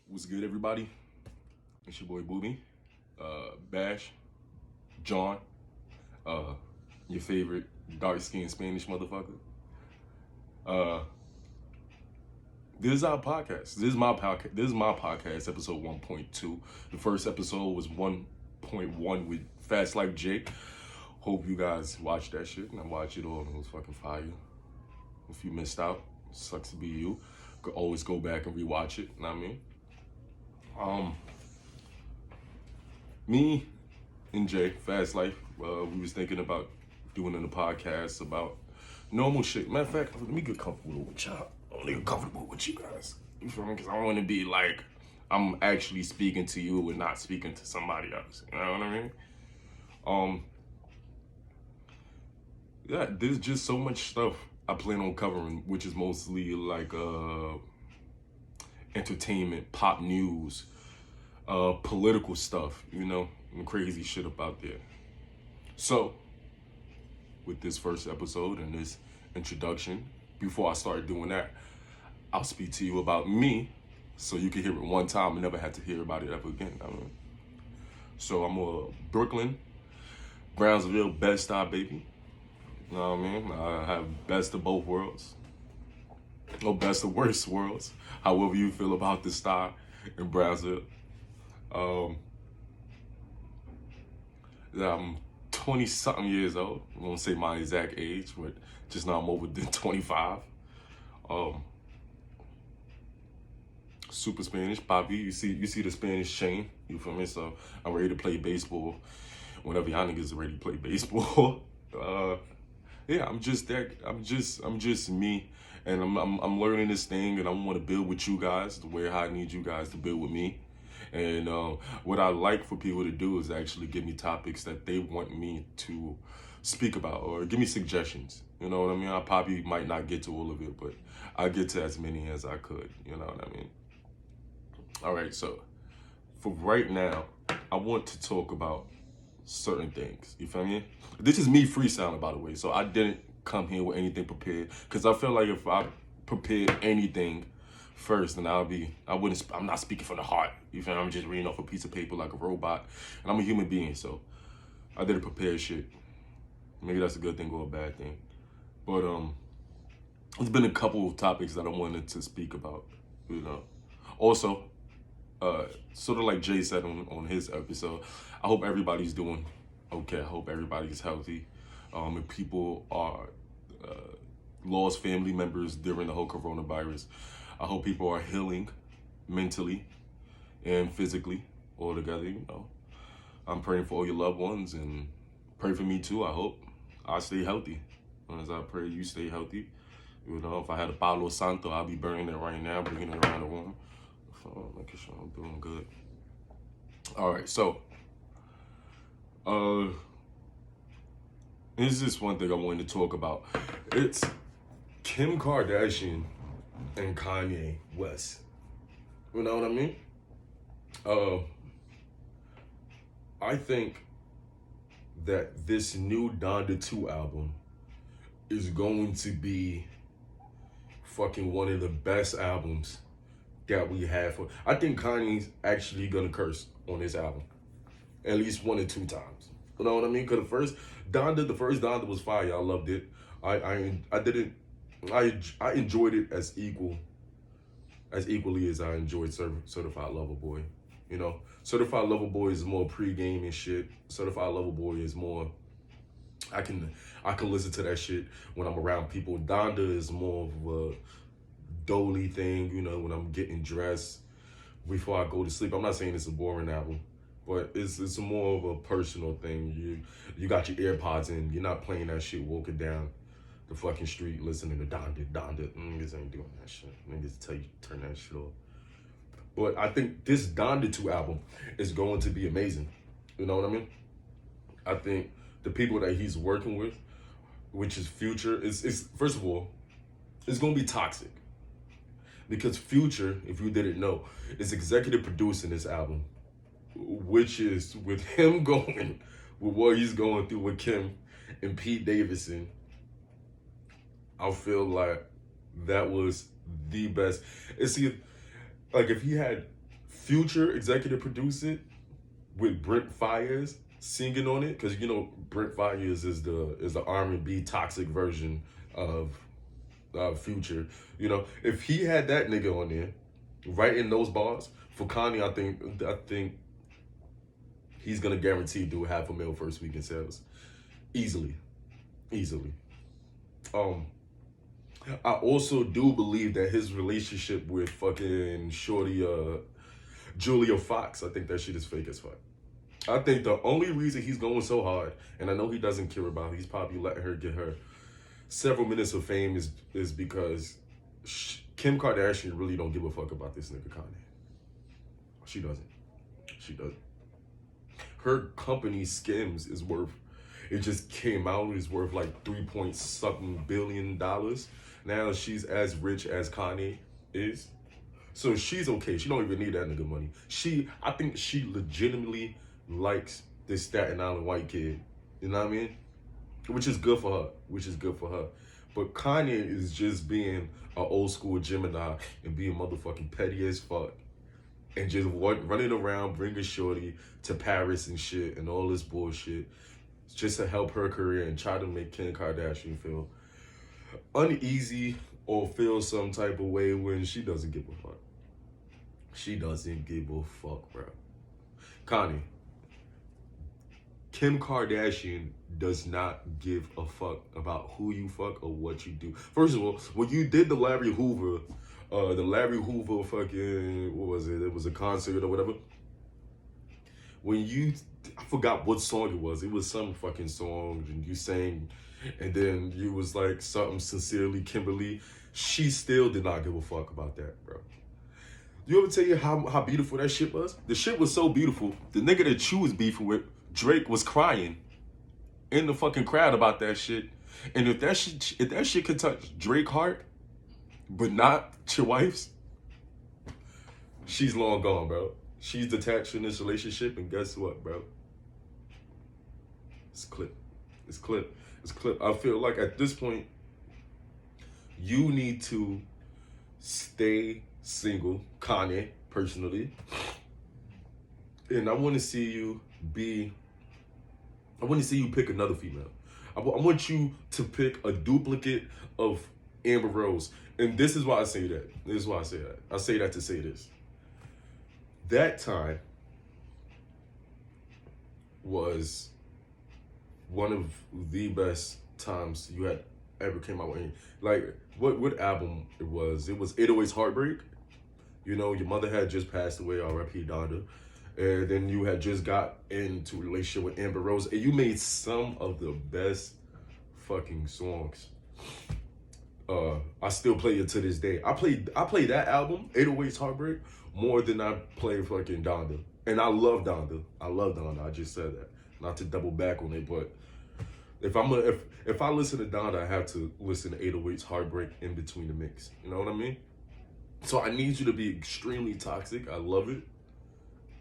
What's good, everybody? It's your boy Booby, Bash, John, uh, your favorite dark-skinned Spanish motherfucker. Uh, this is our podcast. This is my podcast. This is my podcast, episode 1.2. The first episode was 1.1 with Fast Life Jake. Hope you guys watched that shit, and I watched it all, and it was fucking fire. If you missed out, sucks to be you. Could always go back and rewatch it. You know what I mean? Me and Jay, Fast Life, we was thinking about doing a podcast about normal shit. Matter of fact, let me get comfortable with y'all. I want to get comfortable with you guys. You feel me? Because I don't want to be like I'm actually speaking to you and not speaking to somebody else. You know what I mean? Yeah, there's just so much stuff I plan on covering, which is mostly like entertainment, pop news, political stuff, you know, and crazy shit about there. So, with this first episode and this introduction, before I start doing that, I'll speak to you about me so you can hear it one time and never have to hear about it ever again. So I'm a Brooklyn, Brownsville, Bed-Stuy baby. You know what I mean? I have best of both worlds. Or best of worst worlds. However you feel about the star in Brownsville. Yeah, I'm 20-something years old. I won't say my exact age, but just now I'm over 25. Super Spanish, Papi. You see the Spanish chain. You feel me? So I'm ready to play baseball whenever y'all niggas are ready to play baseball. Yeah, I'm just me, and I'm learning this thing, and I want to build with you guys the way I need you guys to build with me. And what I like for people to do is actually give me topics that they want me to speak about, or give me suggestions. You know what I mean? I probably might not get to all of it, but I get to as many as I could. You know what I mean? All right, so for right now, I want to talk about certain things. You feel me? This is me freestyling, by the way, so I didn't come here with anything prepared, because I feel like if I prepared anything first, then I'm not speaking from the heart. You feel me? I'm just reading off a piece of paper like a robot, and I'm a human being, so I didn't prepare shit. Maybe that's a good thing or a bad thing. But there's been a couple of topics that I wanted to speak about, you know. Also, sort of like Jay said on his episode, I hope everybody's doing okay. I hope everybody's healthy. And people are lost family members during the whole coronavirus. I hope people are healing mentally and physically all together, you know. I'm praying for all your loved ones, and pray for me too. I hope I stay healthy. As I pray you stay healthy. You know, if I had a Palo Santo, I'll be burning it right now, bringing it around the room. So making sure I'm doing good. All right, so this is one thing I wanted to talk about. It's Kim Kardashian and Kanye West. You know what I mean? I think that this new Donda 2 album is going to be fucking one of the best albums that we have. I think Kanye's actually gonna curse on this album at least 1 or 2 times. You know what I mean? Because the first Donda was fire. I loved it. I enjoyed it as equally as I enjoyed Certified Lover Boy. You know, Certified Lover Boy is more pre-game and shit. Certified Lover Boy is more, I can listen to that shit when I'm around people. Donda is more of a dolly thing, you know, when I'm getting dressed before I go to sleep. I'm not saying it's a boring album, but it's more of a personal thing. You got your AirPods in, you're not playing that shit walking down the fucking street listening to Donda. Niggas ain't doing that shit. Niggas tell you to turn that shit off. But I think this Donda 2 album is going to be amazing. You know what I mean? I think the people that he's working with, which is Future, is first of all, it's gonna be toxic. Because Future, if you didn't know, is executive producing this album, which is with him going with what he's going through with Kim and Pete Davidson. I feel like that was the best. Like if he had Future executive produced it with Brent Fayez singing on it, because you know Brent Fayez is the R&B toxic version of Future. You know, if he had that nigga on there, writing those bars for Kanye, I think he's gonna guarantee do $500,000 first week in sales, easily, easily. I also do believe that his relationship with fucking Shorty, Julia Fox, I think that shit is fake as fuck. I think the only reason he's going so hard, and I know he doesn't care about it, he's probably letting her get her several minutes of fame, is because Kim Kardashian really don't give a fuck about this nigga Kanye. She doesn't. She doesn't. Her company Skims is worth, it just came out, is worth like 3 point something billion. Now she's as rich as Kanye is. So she's okay. She don't even need that nigga money. I think she legitimately likes this Staten Island white kid. You know what I mean? Which is good for her. Which is good for her. But Kanye is just being an old school Gemini and being motherfucking petty as fuck. And just running around bringing Shorty to Paris and shit and all this bullshit just to help her career and try to make Kim Kardashian feel uneasy or feel some type of way when she doesn't give a fuck. She doesn't give a fuck, bro. Kanye, Kim Kardashian does not give a fuck about who you fuck or what you do. First of all, when you did the Larry Hoover fucking, what was it? It was a concert or whatever. I forgot what song it was. It was some fucking song and you sang, and then you was like something sincerely Kimberly. She still did not give a fuck about that, bro. You ever tell you how beautiful that shit was? The shit was so beautiful. The nigga that you was beefing with, Drake, was crying in the fucking crowd about that shit. And if that shit could touch Drake's heart, but not your wife's, she's long gone, bro. She's detached from this relationship, and guess what, bro? It's clip. It's clip. It's clip. I feel like at this point, you need to stay single, Kanye, personally. And I want to see you pick another female. I want you to pick a duplicate of Amber Rose. And this is why I say that. This is why I say that. I say that to say this. That time was one of the best times you had ever came out with. Like, what album it was? It was 808's Heartbreak. You know, your mother had just passed away, R.I.P. Donda. And then you had just got into a relationship with Amber Rose. And you made some of the best fucking songs. I still play it to this day. I play that album, 808's Heartbreak, more than I play fucking Donda. And I love Donda. I just said that. Not to double back on it, but if I listen to Donda, I have to listen to 808's Heartbreak in between the mix. You know what I mean? So I need you to be extremely toxic. I love it.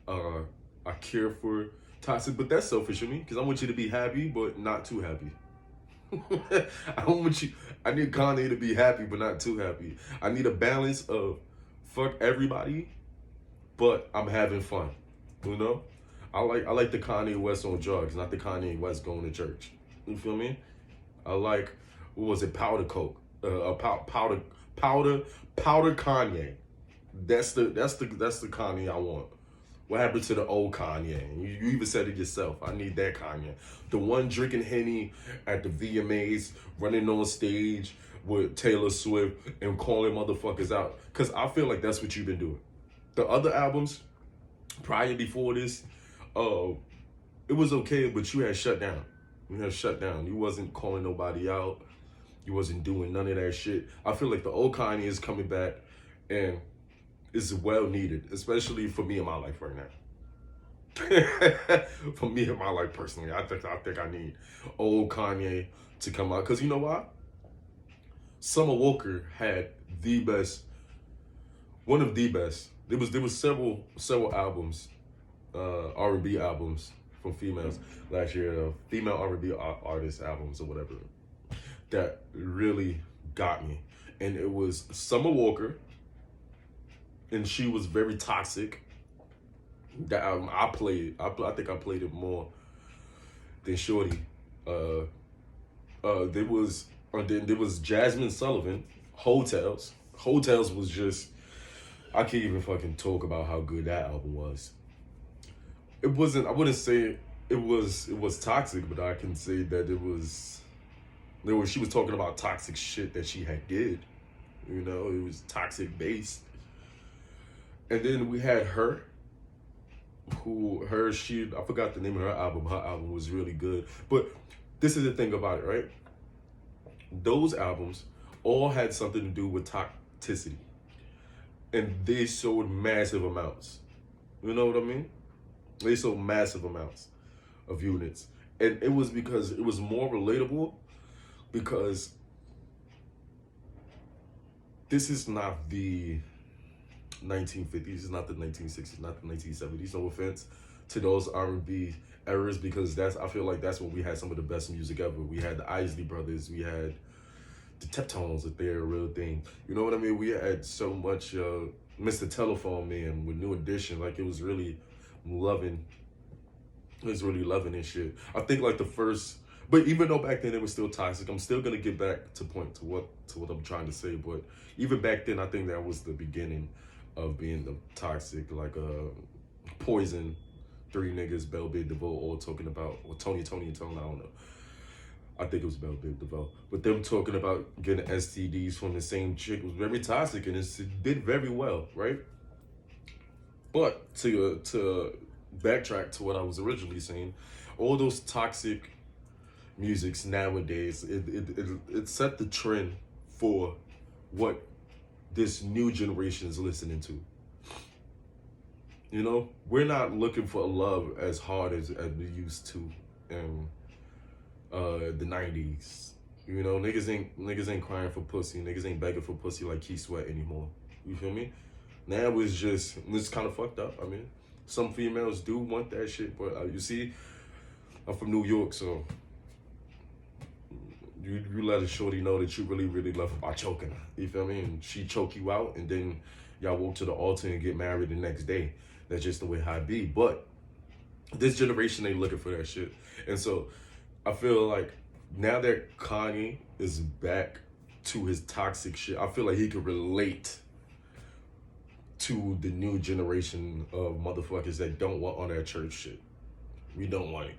I care for toxic, but that's selfish of me because I want you to be happy, but not too happy. I need Kanye to be happy, but not too happy. I need a balance of fuck everybody, but I'm having fun. You know? I like the Kanye West on drugs, not the Kanye West going to church. You feel me? I like, what was it, Powder Coke? Powder Kanye. That's the Kanye I want. What happened to the old Kanye? You even said it yourself. I need that Kanye. The one drinking Henny at the VMAs, running on stage with Taylor Swift and calling motherfuckers out. Because I feel like that's what you've been doing. The other albums, prior before this, it was okay, but you had shut down. You had shut down. You wasn't calling nobody out. You wasn't doing none of that shit. I feel like the old Kanye is coming back, and is well needed, especially for me in my life right now. For me in my life personally, I think I need old Kanye to come out. Cause you know why? Summer Walker had the best, one of the best. There was several albums, R&B albums from females last year, female R&B artist albums or whatever, that really got me. And it was Summer Walker, and she was very toxic, That album I played. I think I played it more than Shorty. Uh, there was, then there was Jasmine Sullivan, Hotels. Hotels was just, I can't even fucking talk about how good that album was. It wasn't. I wouldn't say it was toxic, but I can say that it was. There was, she was talking about toxic shit that she had did. You know, it was toxic based. And then we had her, she, I forgot the name of her album. Her album was really good. But this is the thing about it, right? Those albums all had something to do with toxicity. And they sold massive amounts. You know what I mean? They sold massive amounts of units. And it was because it was more relatable, because this is not the 1950s, it's not the 1960s, not the 1970s. No offense to those R&B eras, because that's, I feel like that's when we had some of the best music ever. We had the Isley Brothers, we had the Teptones, if they're a real thing. You know what I mean? We had so much Mr. Telephone Man with New Edition. Like, it was really loving. It was really loving and shit. I think like the first, but even though back then it was still toxic, I'm still gonna get back to what I'm trying to say. But even back then, I think that was the beginning of being the toxic, like Poison, Three Niggas, Bell Big DeVoe, all talking about, or Tony and Tone, I don't know. I think it was Bell Big DeVoe. But them talking about getting STDs from the same chick was very toxic, and it did very well, right? But to backtrack to what I was originally saying, all those toxic musics nowadays, it set the trend for what this new generation is listening to. You know, we're not looking for love as hard as we used to in the 90s. You know, niggas ain't crying for pussy. Niggas ain't begging for pussy like Keith Sweat anymore. You feel me? Now it's kind of fucked up. I mean, some females do want that shit, but you see, I'm from New York, so you let a shorty know that you really, really love her by choking her. You feel me? And she choke you out, and then y'all walk to the altar and get married the next day. That's just the way I be. But this generation ain't looking for that shit. And so I feel like now that Kanye is back to his toxic shit, I feel like he could relate to the new generation of motherfuckers that don't want all that church shit. We don't want it.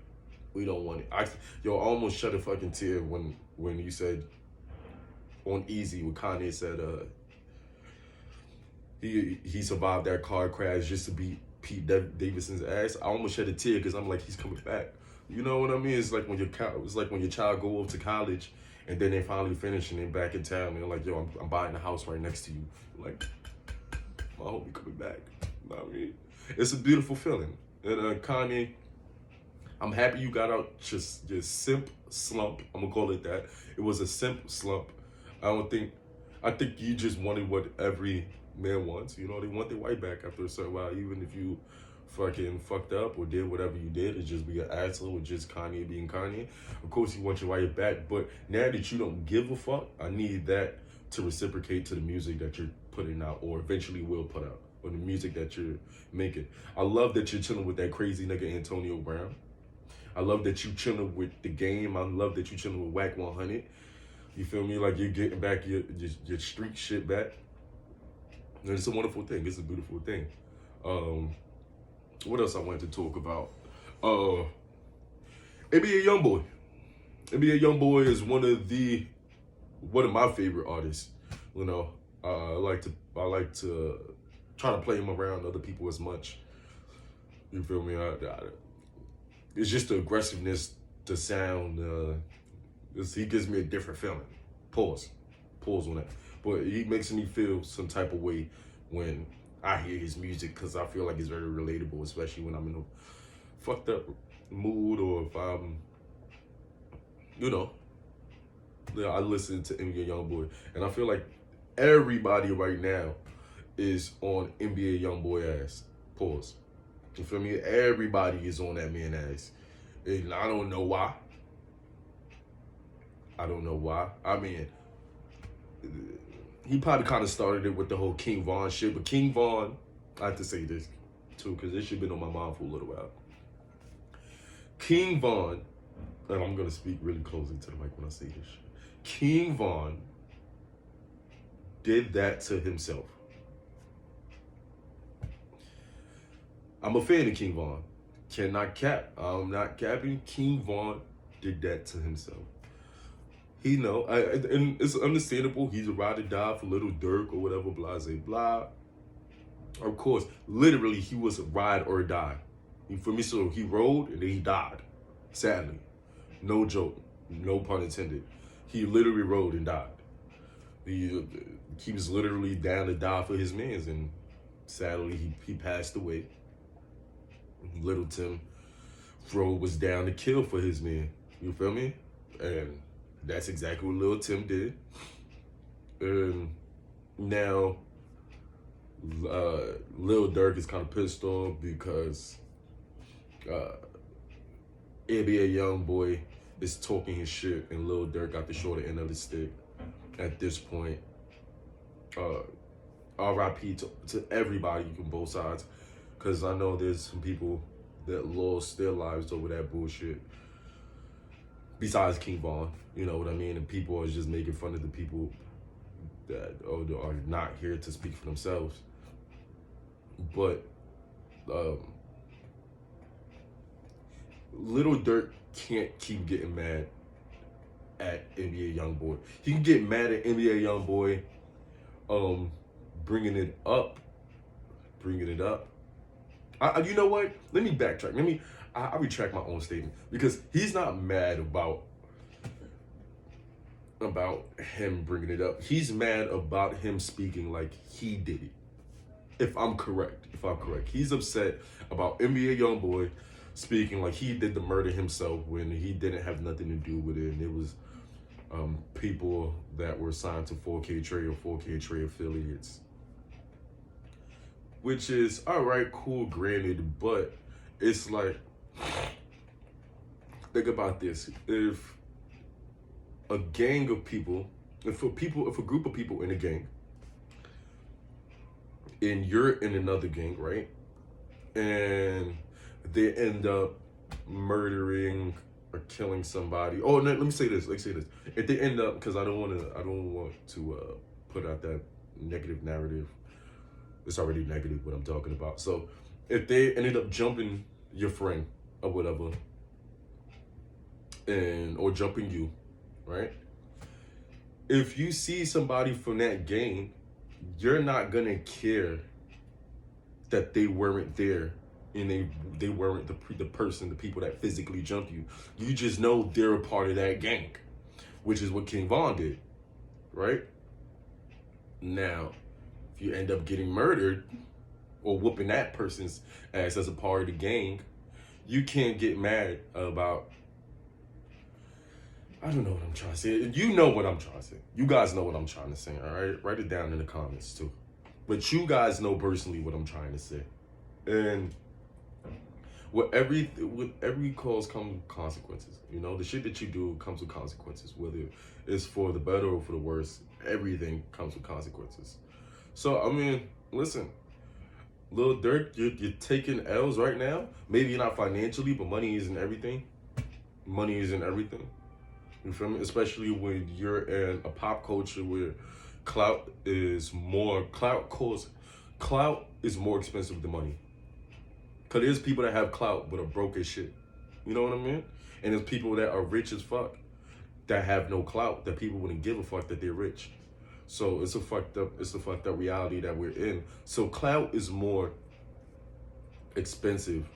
We don't want it. I almost shed a fucking tear when you said on Easy, when Kanye said he survived that car crash just to beat Pete Davidson's ass. I almost shed a tear because I'm like, he's coming back. You know what I mean? It's like when your child go off to college and then they finally finish and they're back in town and they're like, yo, I'm buying a house right next to you. Like, I hope he coming back. You know what I mean? It's a beautiful feeling. And Kanye, I'm happy you got out just your simp slump. I'm gonna call it that. It was a simp slump. I think you just wanted what every man wants. You know, they want their wife back after a certain while, even if you fucking fucked up or did whatever you did, and just be an asshole with just Kanye being Kanye. Of course you want your wife back, but now that you don't give a fuck, I need that to reciprocate to the music that you're putting out, or eventually will put out, or the music that you're making. I love that you're chilling with that crazy nigga Antonio Brown. I love that you chilling with The Game. I love that you chilling with Whack 100. You feel me? Like you're getting back your street shit back. And it's a wonderful thing. It's a beautiful thing. What else I wanted to talk about? NBA Youngboy. NBA Youngboy is one of my favorite artists. You know, I like to try to play him around other people as much. You feel me? It's just the aggressiveness, the sound. He gives me a different feeling. Pause on that. But he makes me feel some type of way when I hear his music, because I feel like it's very relatable, especially when I'm in a fucked up mood, or if I'm, you know, I listen to NBA Youngboy, and I feel like everybody right now is on NBA Youngboy ass. Pause. You feel me? Everybody is on that man ass. And I don't know why. I mean, he probably kind of started it with the whole King Von shit, but King Von, I have to say this, too, because this should have been on my mind for a little while. King Von, and I'm gonna speak really closely to the mic when I say this shit. King Von did that to himself. I'm a fan of King Von. Cannot cap. I'm not capping. King Von did that to himself. He know, and it's understandable. He's a ride or die for Little Durk or whatever, blah, blah, blah. Of course, literally, he was a ride or die. For me, so he rode and then he died. Sadly. No joke. No pun intended. He literally rode and died. He was literally down to die for his mans, and sadly, he passed away. Little Tim Fro was down to kill for his man. You feel me? And that's exactly what Lil Tim did. Now, Lil Durk is kind of pissed off because NBA Youngboy is talking his shit, and Lil Durk got the shorter end of the stick at this point. RIP to everybody on both sides, because I know there's some people that lost their lives over that bullshit. Besides King Von, you know what I mean? And people are just making fun of the people that are not here to speak for themselves. But Little Durk can't keep getting mad at NBA Youngboy. He can get mad at NBA Youngboy, bringing it up. You know what? Let me backtrack. I retract my own statement, because he's not mad about him bringing it up. He's mad about him speaking like he did it. If I'm correct, he's upset about NBA Youngboy speaking like he did the murder himself when he didn't have nothing to do with it, and it was people that were signed to 4K Trey or 4K Trey affiliates. Which is, all right, cool, granted, but it's like, think about this. If a gang of people, if a group of people in a gang, and you're in another gang, right? And they end up murdering or killing somebody. Oh, no, let me say this. If they end up, because I don't want to put out that negative narrative. It's already negative what I'm talking about. So if they ended up jumping your friend or whatever, or jumping you, right? If you see somebody from that gang, you're not gonna care that they weren't there and they weren't the people that physically jumped you. You just know they're a part of that gang, which is what King Von did, right? Now, if you end up getting murdered or whooping that person's ass as a part of the gang, you can't get mad about, I don't know what I'm trying to say. You know what I'm trying to say. You guys know what I'm trying to say, all right? Write it down in the comments too. But you guys know personally what I'm trying to say. And with every cause comes consequences. You know, the shit that you do comes with consequences, whether it's for the better or for the worse. Everything comes with consequences. So, I mean, listen, Lil Durk, you're taking L's right now. Maybe not financially, but money isn't everything. Money isn't everything. You feel me? Especially when you're in a pop culture where clout is more expensive than money. Because there's people that have clout but are broke as shit. You know what I mean? And there's people that are rich as fuck that have no clout, that people wouldn't give a fuck that they're rich. So it's a fucked up reality that we're in. So clout is more expensive,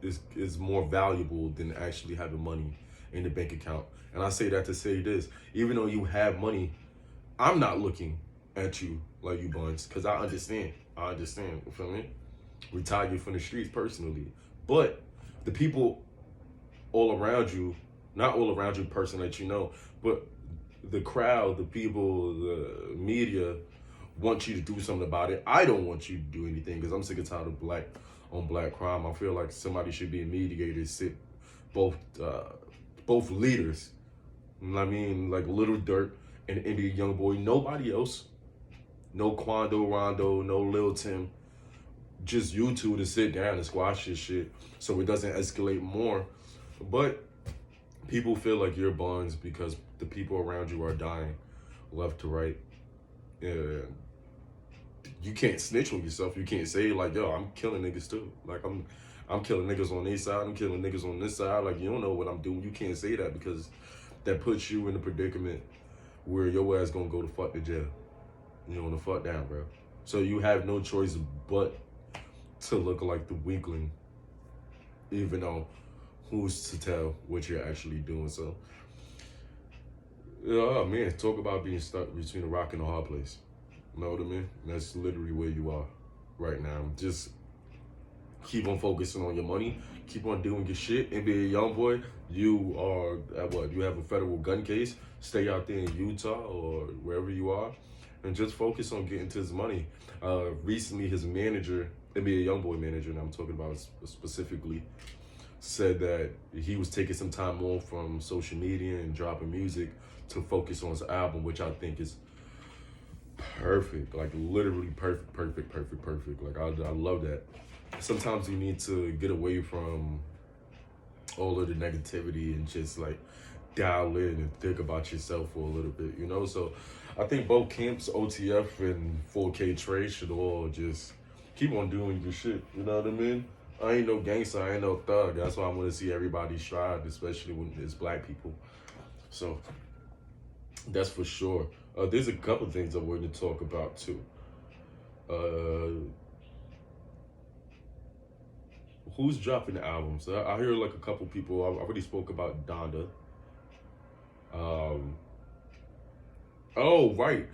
is more valuable than actually having money in the bank account. And I say that to say this: even though you have money, I'm not looking at you like you buns, because I understand. You feel me? Retired from the streets personally, but the people all around you, not all around you, person that you know, but the crowd, the people, the media want you to do something about it. I don't want you to do anything because I'm sick and tired of black on black crime. I feel like somebody should be a mediator, sit both leaders. You know what I mean? Like Little Durk and NBA Youngboy. Nobody else. No Quando Rondo, no Lil Tim. just you two to sit down and squash this shit so it doesn't escalate more. But people feel like you're buns because the people around you are dying left to right. Yeah, you can't snitch on yourself. You can't say like, yo, I'm killing niggas too. Like I'm killing niggas on this side. I'm killing niggas on this side. Like you don't know what I'm doing. You can't say that because that puts you in a predicament where your ass gonna go to fuck to jail. You know, the fuck down, bro. So you have no choice but to look like the weakling, even though who's to tell what you're actually doing. So, oh man, talk about being stuck between a rock and a hard place. You know what I mean? That's literally where you are right now. Just keep on focusing on your money. Keep on doing your shit. NBA YoungBoy, you are at what? You have a federal gun case. Stay out there in Utah or wherever you are, and just focus on getting to his money. Recently, his manager, NBA YoungBoy manager, and I'm talking about specifically, said that he was taking some time off from social media and dropping music to focus on his album, which I think is perfect, like literally perfect. Like I love that. Sometimes you need to get away from all of the negativity and just like dial in and think about yourself for a little bit, you know? So I think both camps, OTF and 4K Trey, should all just keep on doing your shit, you know what I mean? I ain't no gangster, I ain't no thug. That's why I want to see everybody strive, especially when it's black people. So that's for sure. There's a couple things I wanted to talk about too. Who's dropping the albums? I hear like a couple people. I already spoke about Donda. Oh right,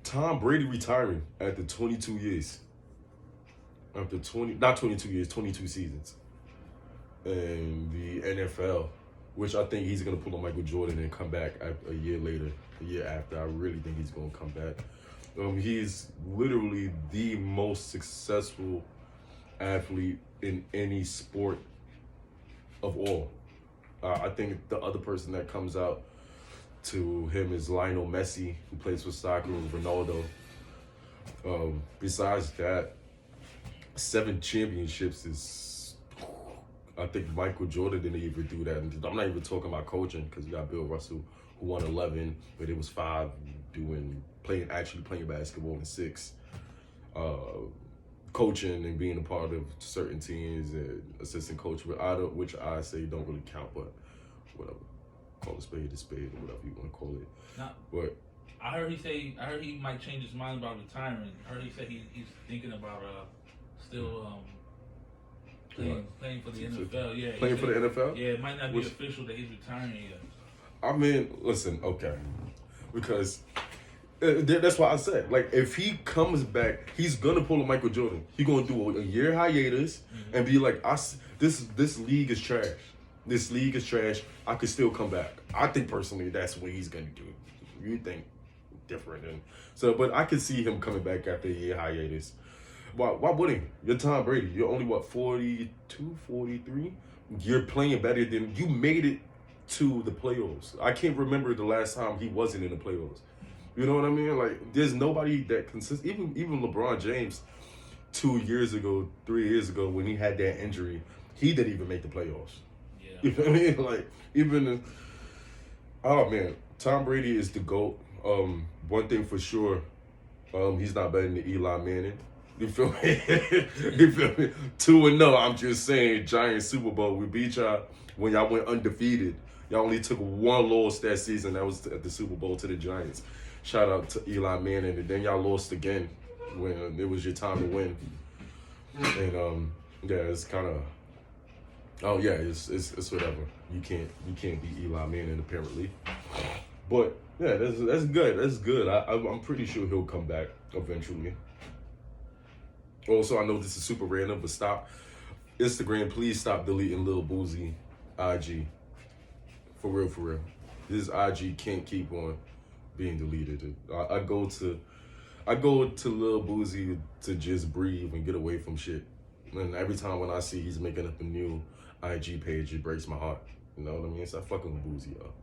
Tom Brady retiring after 22 years. After 22 years, 22 seasons. And the NFL, which I think he's going to pull a Michael Jordan and come back a year later, a year after. I really think he's going to come back. He's literally the most successful athlete in any sport of all. I think the other person that comes out to him is Lionel Messi, who plays for soccer, and Ronaldo. Besides that, 7 championships is, I think Michael Jordan didn't even do that. And I'm not even talking about coaching because you got Bill Russell who won 11, but it was 5 actually playing basketball in 6. Coaching and being a part of certain teams and assistant coach, which I say don't really count, but whatever. Call a spade or whatever you want to call it. Now, but I heard he might change his mind about retiring. I heard he said he's thinking about still playing for the NFL. Yeah, playing for the NFL. Yeah, it might not be official that he's retiring yet. I mean, listen, okay, because that's why I said, like, if he comes back, he's gonna pull a Michael Jordan. He's gonna do a year hiatus and be like, this league is trash. This league is trash. I could still come back. I think personally that's what he's gonna do. You think different, and so, but I could see him coming back after a year hiatus. Why wouldn't he? You're Tom Brady. You're only, what, 42, 43? You're playing better than... You made it to the playoffs. I can't remember the last time he wasn't in the playoffs. You know what I mean? Like, there's nobody that consists... Even LeBron James, 2 years ago, 3 years ago, when he had that injury, he didn't even make the playoffs. Yeah. You know what I mean? Like, even... Oh, man. Tom Brady is the GOAT. One thing for sure, he's not better than Eli Manning. You feel me? You feel me? 2-0. I'm just saying, Giants Super Bowl. We beat y'all when y'all went undefeated. Y'all only took 1 loss that season. That was at the Super Bowl to the Giants. Shout out to Eli Manning. And then y'all lost again when it was your time to win. And yeah, it's kind of... Oh yeah, it's whatever. You can't beat Eli Manning apparently. But yeah, that's good. That's good. I'm pretty sure he'll come back eventually. Also, I know this is super random, but stop. Instagram, please stop deleting Lil Boosie IG. For real. This IG can't keep on being deleted. I go to Lil Boosie to just breathe and get away from shit. And every time when I see he's making up a new IG page, it breaks my heart. You know what I mean? Stop fucking with Boosie, y'all.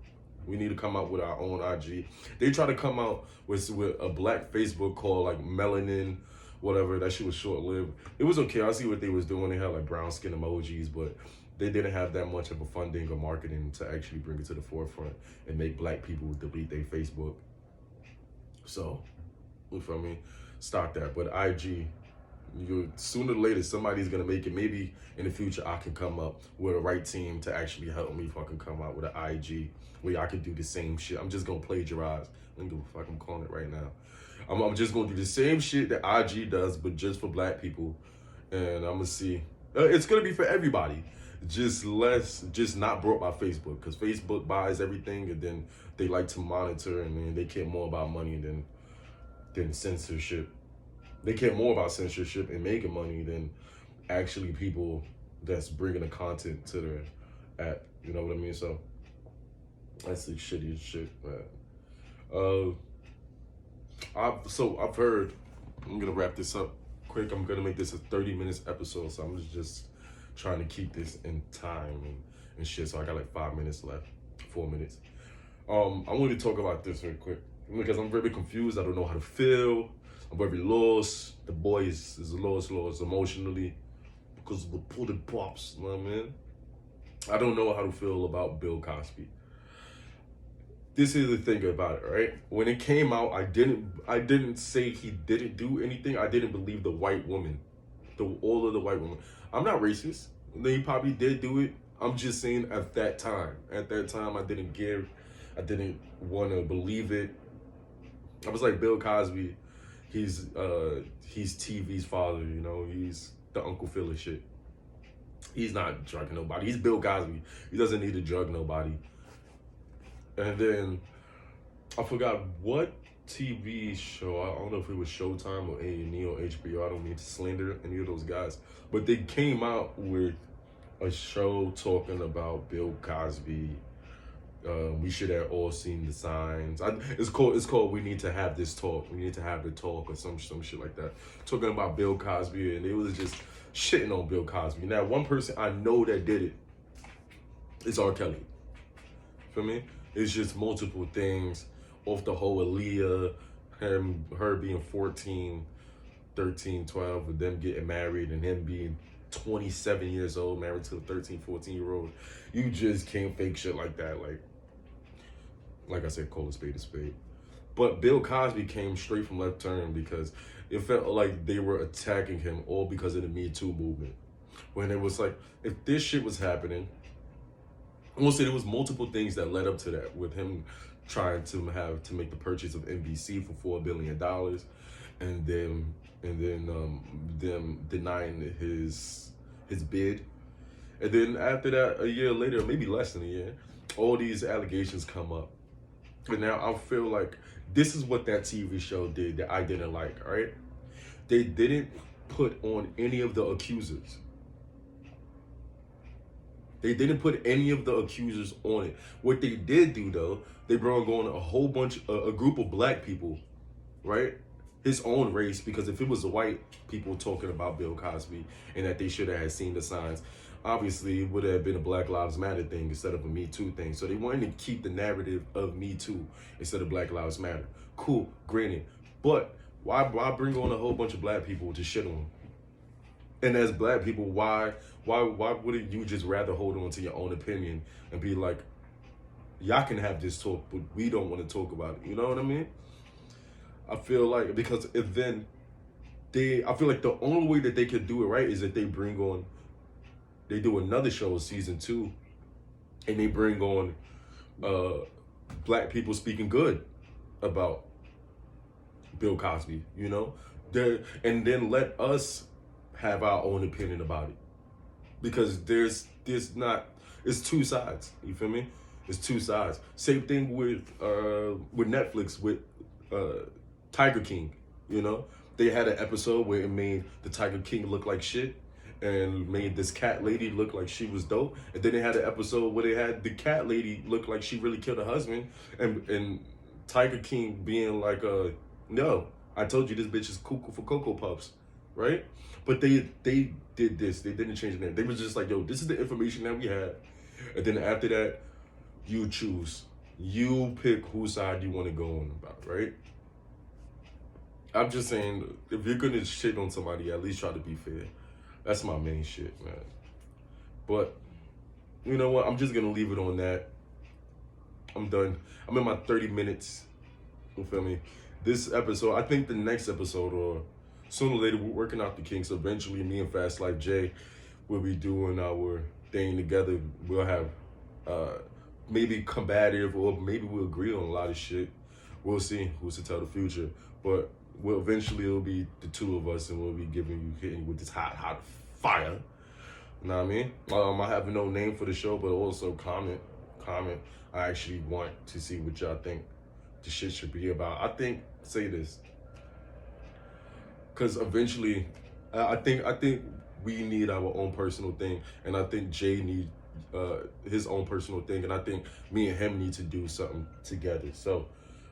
We need to come out with our own IG. They try to come out with a black Facebook called like Melanin whatever. That shit was short lived. It was okay. I see what they was doing. They had like brown skin emojis, but they didn't have that much of a funding or marketing to actually bring it to the forefront and make black people delete their Facebook. So, you feel me? Stop that. But IG, sooner or later somebody's gonna make it. Maybe in the future I can come up with a right team to actually help me fucking come out with an IG where I can do the same shit. I'm just gonna plagiarize. I don't give a fuck. I'm calling it right now. I'm just gonna do the same shit that IG does, but just for black people, and I'm gonna see. It's gonna be for everybody. Just not brought by Facebook, because Facebook buys everything, and then they like to monitor, and then they care more about money than censorship. They care more about censorship and making money than actually people that's bringing the content to their app. You know what I mean? So that's the shittiest shit, man. I've heard. I'm gonna wrap this up quick. I'm gonna make this a 30 minutes episode, so I'm just trying to keep this in time and shit. So I got like 5 minutes left, 4 minutes. I want to talk about this real quick because I'm very confused. I don't know how to feel. I'm very lost. The boy is lost emotionally because of the pulled pops. You know what I mean? I don't know how to feel about Bill Cosby. This is the thing about it, right? When it came out, I didn't say he didn't do anything. I didn't believe the white woman, all of the white women. I'm not racist. They probably did do it. I'm just saying at that time. At that time, I didn't want to believe it. I was like, Bill Cosby, he's TV's father, you know, he's the Uncle Phil of shit. He's not drugging nobody. He's Bill Cosby. He doesn't need to drug nobody. And then I forgot what TV show. I don't know if it was Showtime or A&E or HBO. I don't mean to slander any of those guys, but they came out with a show talking about Bill Cosby. We should have all seen the signs. It's called We Need to Have This Talk. We need to have the talk or some shit like that. Talking about Bill Cosby, and they was just shitting on Bill Cosby. Now, one person I know that did it is R. Kelly. Feel me? It's just multiple things off the whole Aaliyah, her being 14, 13, 12, with them getting married and him being 27 years old, married to a 13, 14-year-old. You just can't fake shit like that. Like I said, call a spade a spade. But Bill Cosby came straight from left turn because it felt like they were attacking him all because of the Me Too movement. When it was like, if this shit was happening, I will say there was multiple things that led up to that, with him trying to make the purchase of NBC for $4 billion, and then them denying his bid, and then after that, a year later, maybe less than a year, all these allegations come up, and now I feel like this is what that TV show did that I didn't like. All right, they didn't put on any of the accusers. They didn't put any of the accusers on it. What they did do, though, they brought on a group of black people, right? His own race, because if it was the white people talking about Bill Cosby and that they should have seen the signs, obviously it would have been a Black Lives Matter thing instead of a Me Too thing. So they wanted to keep the narrative of Me Too instead of Black Lives Matter. Cool, granted. But why bring on a whole bunch of black people to shit on them? And as black people, why wouldn't you just rather hold on to your own opinion and be like, y'all can have this talk, but we don't want to talk about it. You know what I mean? I feel like, because if then I feel like the only way that they could do it right is that they do another show, season 2, and they bring on black people speaking good about Bill Cosby, you know? And then let us have our own opinion about it. Because it's two sides, you feel me? It's two sides. Same thing with Netflix, with Tiger King, you know? They had an episode where it made the Tiger King look like shit and made this cat lady look like she was dope. And then they had an episode where they had the cat lady look like she really killed her husband, and Tiger King being like, no, I told you this bitch is cuckoo for Cocoa Puffs, right? But they did this. They didn't change the name. They was just like, yo, this is the information that we have. And then after that, you choose. You pick whose side you want to go on about, right? I'm just saying, if you're gonna shit on somebody, at least try to be fair. That's my main shit, man. But you know what? I'm just gonna leave it on that. I'm done. I'm in my 30 minutes. You feel me? This episode, I think the next episode, or sooner or later, we're working out the kinks. Eventually, me and Fast Life Jay will be doing our thing together. We'll have maybe combative, or maybe we'll agree on a lot of shit. We'll see. Who's to tell the future? But eventually it'll be the two of us, and we'll be hitting you with this hot fire. You know what I mean? I have no name for the show, but also comment. I actually want to see what y'all think the shit should be about. I think, say this, because eventually, I think we need our own personal thing, and I think Jay needs his own personal thing, and I think me and him need to do something together. So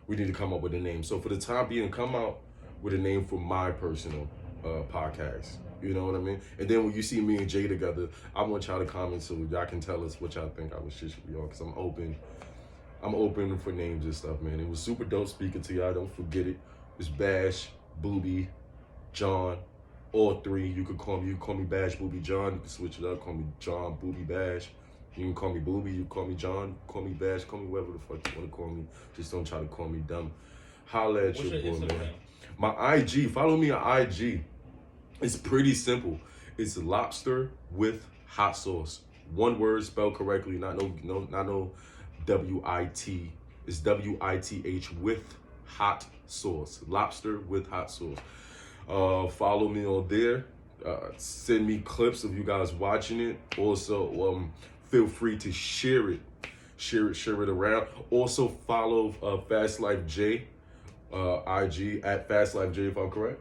we need to come up with a name. So for the time being, come out with a name for my personal podcast. You know what I mean? And then when you see me and Jay together, I want y'all to comment so y'all can tell us what y'all think our shit should be on. Because I'm open for names and stuff, man. It was super dope speaking to y'all. Don't forget it. It's Bash, Booby, John, all three. You can call me Bash, Booby, John. You can switch it up. Call me John, Booby, Bash. You can call me Booby. You can call me John. Call me Bash. Call me whatever the fuck you want to call me. Just don't try to call me dumb. Holla at What's your boy, Instagram? man. My IG. Follow me on IG. It's pretty simple. It's lobster with hot sauce. One word spelled correctly. Not no W-I-T. It's W-I-T-H with hot sauce. Lobster with hot sauce. Follow me on there. Send me clips of you guys watching it. Also, feel free to share it around. Also follow Fast Life J, IG at Fast Life J, if I'm correct.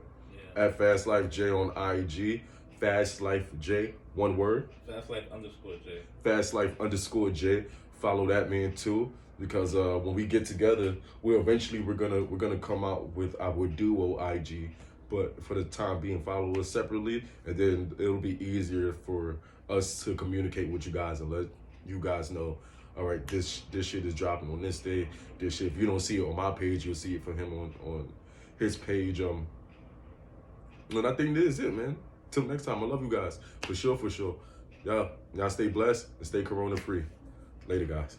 Yeah. At Fast Life J on IG. Fast Life J, one word. Fast Life _J. Fast Life _J. Follow that man too, because when we get together, we're gonna come out with our duo IG. But for the time being, follow us separately, and then it'll be easier for us to communicate with you guys and let you guys know, all right, this shit is dropping on this day. This shit, if you don't see it on my page, you'll see it from him on his page. And I think this is it, man. Till next time, I love you guys. For sure. Y'all stay blessed and stay corona free. Later, guys.